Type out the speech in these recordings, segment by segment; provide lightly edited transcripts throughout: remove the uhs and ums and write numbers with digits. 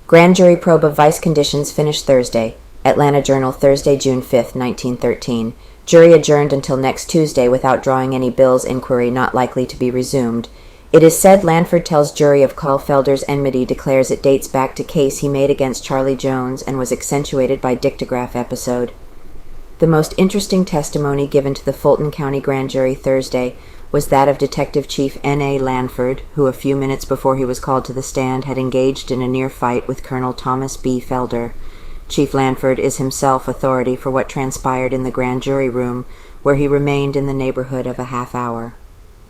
Grand jury probe of vice conditions finished Thursday. Atlanta Journal, Thursday, June 5, 1913. Jury adjourned until next Tuesday without drawing any bills. Inquiry not likely to be resumed. It is said Lanford tells jury of FELDER'S enmity, declares it dates back to case he made against Charlie Jones and was accentuated by Dictograph episode. The most interesting testimony given to the Fulton County Grand Jury Thursday was that of Detective Chief N.A. Lanford, who a few minutes before he was called to the stand had engaged in a near fight with Colonel Thomas B. Felder. Chief Lanford is himself authority for what transpired in the grand jury room, where he remained in the neighborhood of a half hour.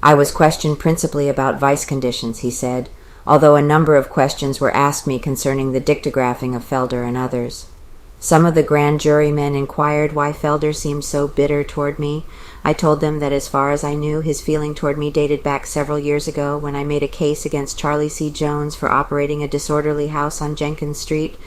"I was questioned principally about vice conditions," he said, although a number of questions were asked me concerning the dictographing of Felder and others. Some of the grand jurymen inquired why Felder seemed so bitter toward me. I told them that as far as I knew, his feeling toward me dated back several years ago when I made a case against Charlie C. Jones for operating a disorderly house on Jenkins Street.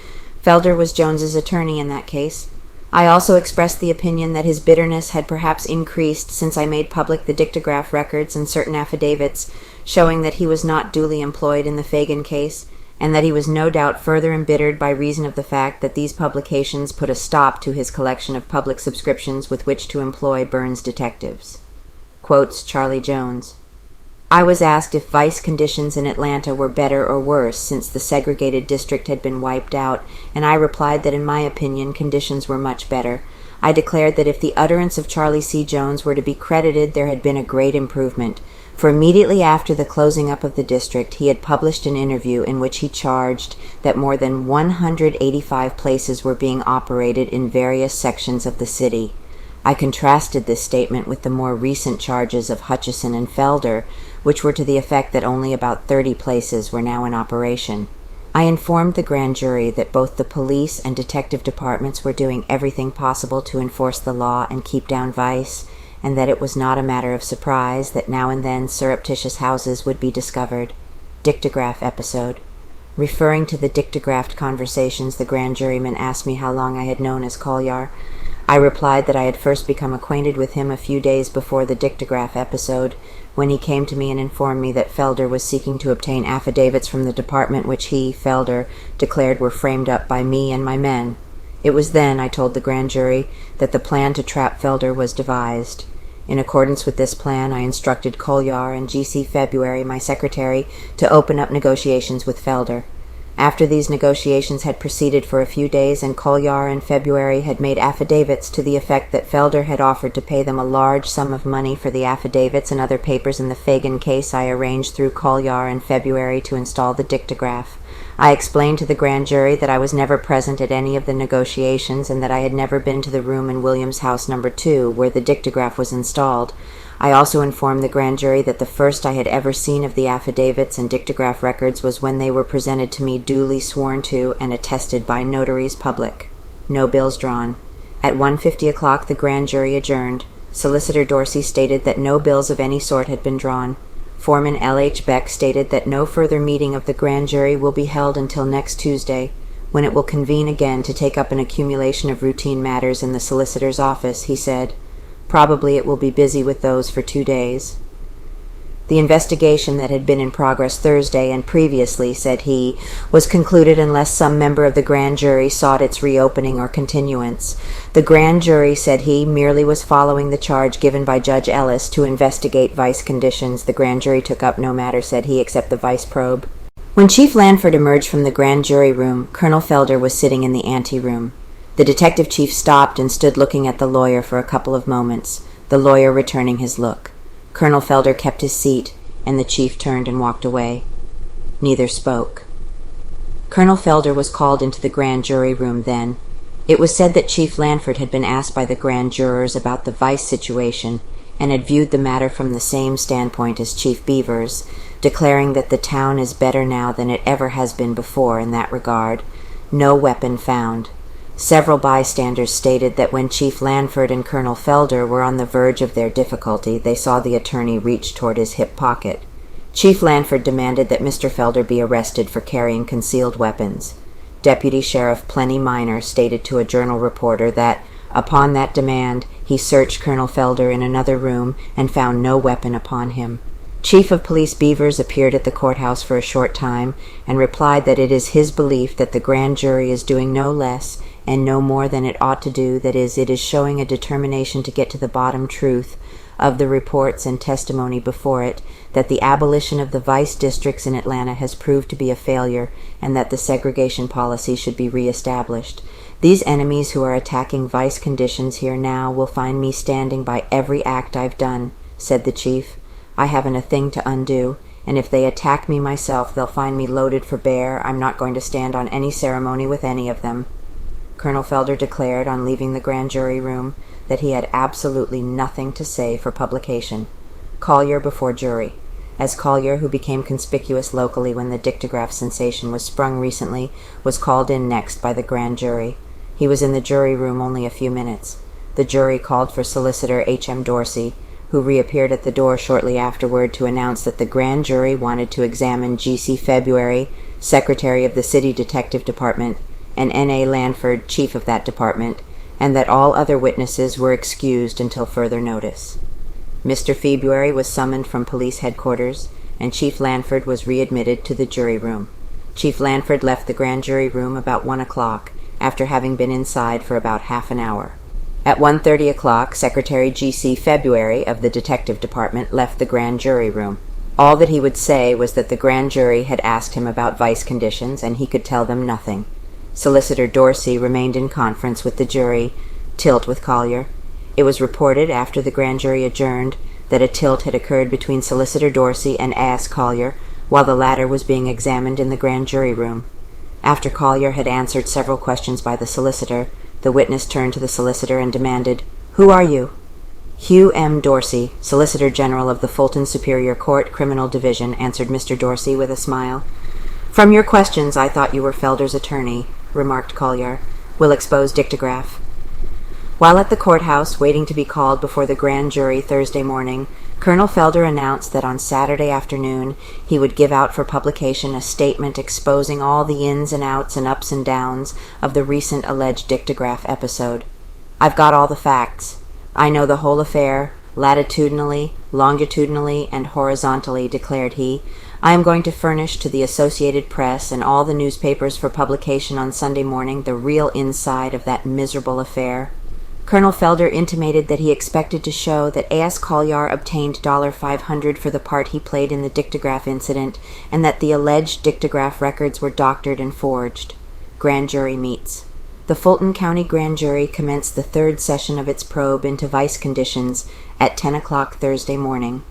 Felder was Jones's attorney in that case. I also expressed the opinion that his bitterness had perhaps increased since I made public the dictograph records and certain affidavits showing that he was not duly employed in the Fagan case, and that he was no doubt further embittered by reason of the fact that these publications put a stop to his collection of public subscriptions with which to employ Burns detectives. Quotes Charlie Jones. I was asked if vice conditions in Atlanta were better or worse since the segregated district had been wiped out, and I replied that in my opinion conditions were much better. I declared that if the utterance of Charlie C. Jones were to be credited, there had been a great improvement, for immediately after the closing up of the district, he had published an interview in which he charged that more than 185 places were being operated in various sections of the city. I contrasted this statement with the more recent charges of Hutchison and Felder, which were to the effect that only about 30 places were now in operation. I informed the grand jury that both the police and detective departments were doing everything possible to enforce the law and keep down vice, and that it was not a matter of surprise that now and then surreptitious houses would be discovered. Dictograph episode. Referring to the dictographed conversations, the grand juryman asked me how long I had known as Collier. I replied that I had first become acquainted with him a few days before the dictograph episode, when he came to me and informed me that Felder was seeking to obtain affidavits from the department which he, Felder, declared were framed up by me and my men. It was then, I told the grand jury, that the plan to trap Felder was devised. In accordance with this plan, I instructed Collier and G.C. February, my secretary, to open up negotiations with Felder. After these negotiations had proceeded for a few days and Collier and February had made affidavits to the effect that Felder had offered to pay them a large sum of money for the affidavits and other papers in the Fagan case, I arranged through Collier and February to install the dictograph. I explained to the grand jury that I was never present at any of the negotiations and that I had never been to the room in Williams House No. 2 where the dictograph was installed. I also informed the grand jury that the first I had ever seen of the affidavits and dictograph records was when they were presented to me duly sworn to and attested by notaries public. No bills drawn. At 1:50 the grand jury adjourned. Solicitor Dorsey stated that no bills of any sort had been drawn. Foreman L.H. Beck stated that no further meeting of the grand jury will be held until next Tuesday, when it will convene again to take up an accumulation of routine matters in the solicitor's office, he said. Probably it will be busy with those for 2 days. The investigation that had been in progress Thursday and previously, said he, was concluded unless some member of the grand jury sought its reopening or continuance. The grand jury, said he, merely was following the charge given by Judge Ellis to investigate vice conditions. The grand jury took up no matter, said he, except the vice probe. When Chief Lanford emerged from the grand jury room, Colonel Felder was sitting in the anteroom. The detective chief stopped and stood looking at the lawyer for a couple of moments, the lawyer returning his look. Colonel Felder kept his seat, and the chief turned and walked away. Neither spoke. Colonel Felder was called into the grand jury room then. It was said that Chief Lanford had been asked by the grand jurors about the vice situation, and had viewed the matter from the same standpoint as Chief Beavers, declaring that the town is better now than it ever has been before in that regard. No weapon found. Several bystanders stated that when Chief Lanford and Colonel Felder were on the verge of their difficulty, they saw the attorney reach toward his hip pocket. Chief Lanford demanded that Mr. Felder be arrested for carrying concealed weapons. Deputy Sheriff Plenty Minor stated to a Journal reporter that, upon that demand, he searched Colonel Felder in another room and found no weapon upon him. Chief of Police Beavers appeared at the courthouse for a short time and replied that it is his belief that the grand jury is doing no less and no more than it ought to do, that is, it is showing a determination to get to the bottom truth of the reports and testimony before it, that the abolition of the vice districts in Atlanta has proved to be a failure, and that the segregation policy should be reestablished. These enemies who are attacking vice conditions here now will find me standing by every act I've done, said the chief. I haven't a thing to undo, and if they attack me myself, they'll find me loaded for bear. I'm not going to stand on any ceremony with any of them. Colonel Felder declared on leaving the grand jury room that he had absolutely nothing to say for publication. Collier before jury. As Collier, who became conspicuous locally when the Dictograph sensation was sprung recently, was called in next by the grand jury. He was in the jury room only a few minutes. The jury called for Solicitor H.M. Dorsey, who reappeared at the door shortly afterward to announce that the grand jury wanted to examine G.C. February, Secretary of the City Detective Department, and N.A. Lanford, Chief of that department, and that all other witnesses were excused until further notice. Mr. February was summoned from police headquarters, and Chief Lanford was readmitted to the jury room. Chief Lanford left the grand jury room about 1 o'clock, after having been inside for about half an hour. At 1:30 o'clock, Secretary G.C. February of the Detective Department left the grand jury room. All that he would say was that the grand jury had asked him about vice conditions, and he could tell them nothing. Solicitor Dorsey remained in conference with the jury, tilt with Collier. It was reported after the grand jury adjourned that a tilt had occurred between Solicitor Dorsey and A.S. Collier while the latter was being examined in the grand jury room. After Collier had answered several questions by the solicitor, the witness turned to the solicitor and demanded, "Who are you?" "Hugh M. Dorsey, Solicitor General of the Fulton Superior Court, Criminal Division," answered Mr. Dorsey with a smile. "From your questions I thought you were Felder's attorney," remarked Collier. "We'll expose Dictograph." While at the courthouse, waiting to be called before the grand jury Thursday morning, Colonel Felder announced that on Saturday afternoon he would give out for publication a statement exposing all the ins and outs and ups and downs of the recent alleged Dictograph episode. "I've got all the facts. I know the whole affair, latitudinally, longitudinally, and horizontally," declared he. "I am going to furnish to the Associated Press and all the newspapers for publication on Sunday morning the real inside of that miserable affair." Colonel Felder intimated that he expected to show that A.S. Collier obtained $500 for the part he played in the Dictograph incident, and that the alleged Dictograph records were doctored and forged. Grand jury meets. The Fulton County Grand Jury commenced the third session of its probe into vice conditions at 10 o'clock Thursday morning.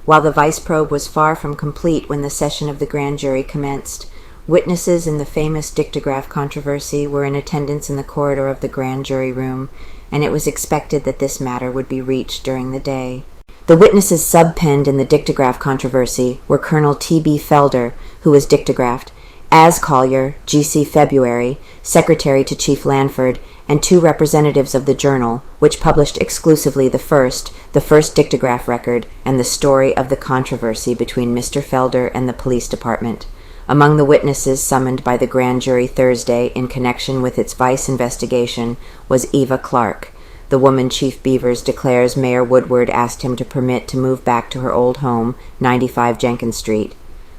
While the vice probe was far from complete when the session of the grand jury commenced, witnesses in the famous Dictograph controversy were in attendance in the corridor of the grand jury room, and it was expected that this matter would be reached during the day. The witnesses subpenned in the Dictograph controversy were Colonel T.B. Felder, who was dictographed, as Collier, G.C. February, Secretary to Chief Lanford, and 2 representatives of the Journal, which published exclusively the first Dictograph record, and the story of the controversy between Mr. Felder and the police department. Among the witnesses summoned by the grand jury Thursday in connection with its vice investigation was Eva Clark. The woman Chief Beavers declares Mayor Woodward asked him to permit to move back to her old home, 95 Jenkins Street.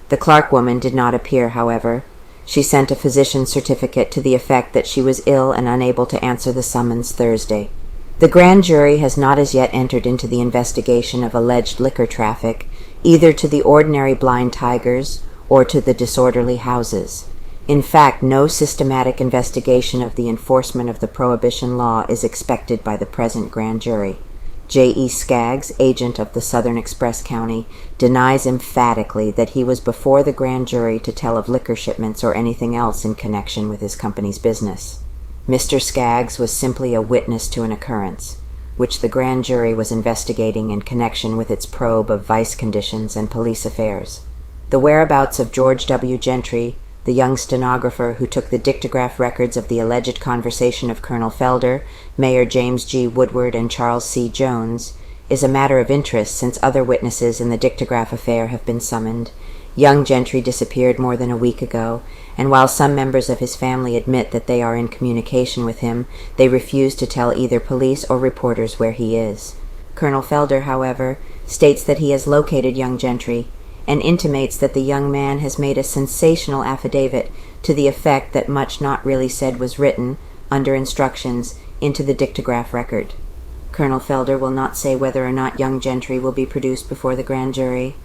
The Clark woman did not appear, however. She sent a physician's certificate to the effect that she was ill and unable to answer the summons Thursday. The grand jury has not as yet entered into the investigation of alleged liquor traffic, either to the ordinary blind tigers or to the disorderly houses. In fact, no systematic investigation of the enforcement of the prohibition law is expected by the present grand jury. J.E. Skaggs, agent of the Southern Express County, denies emphatically that he was before the grand jury to tell of liquor shipments or anything else in connection with his company's business. Mr. Skaggs was simply a witness to an occurrence, which the grand jury was investigating in connection with its probe of vice conditions and police affairs. The whereabouts of George W. Gentry, the young stenographer who took the Dictograph records of the alleged conversation of Colonel Felder, Mayor James G. Woodward, and Charles C. Jones, is a matter of interest since other witnesses in the Dictograph affair have been summoned. Young Gentry disappeared more than a week ago, and while some members of his family admit that they are in communication with him, they refuse to tell either police or reporters where he is. Colonel Felder, however, states that he has located young Gentry, and intimates that the young man has made a sensational affidavit to the effect that much not really said was written, under instructions, into the dictograph record. Colonel Felder will not say whether or not young Gentry will be produced before the grand jury.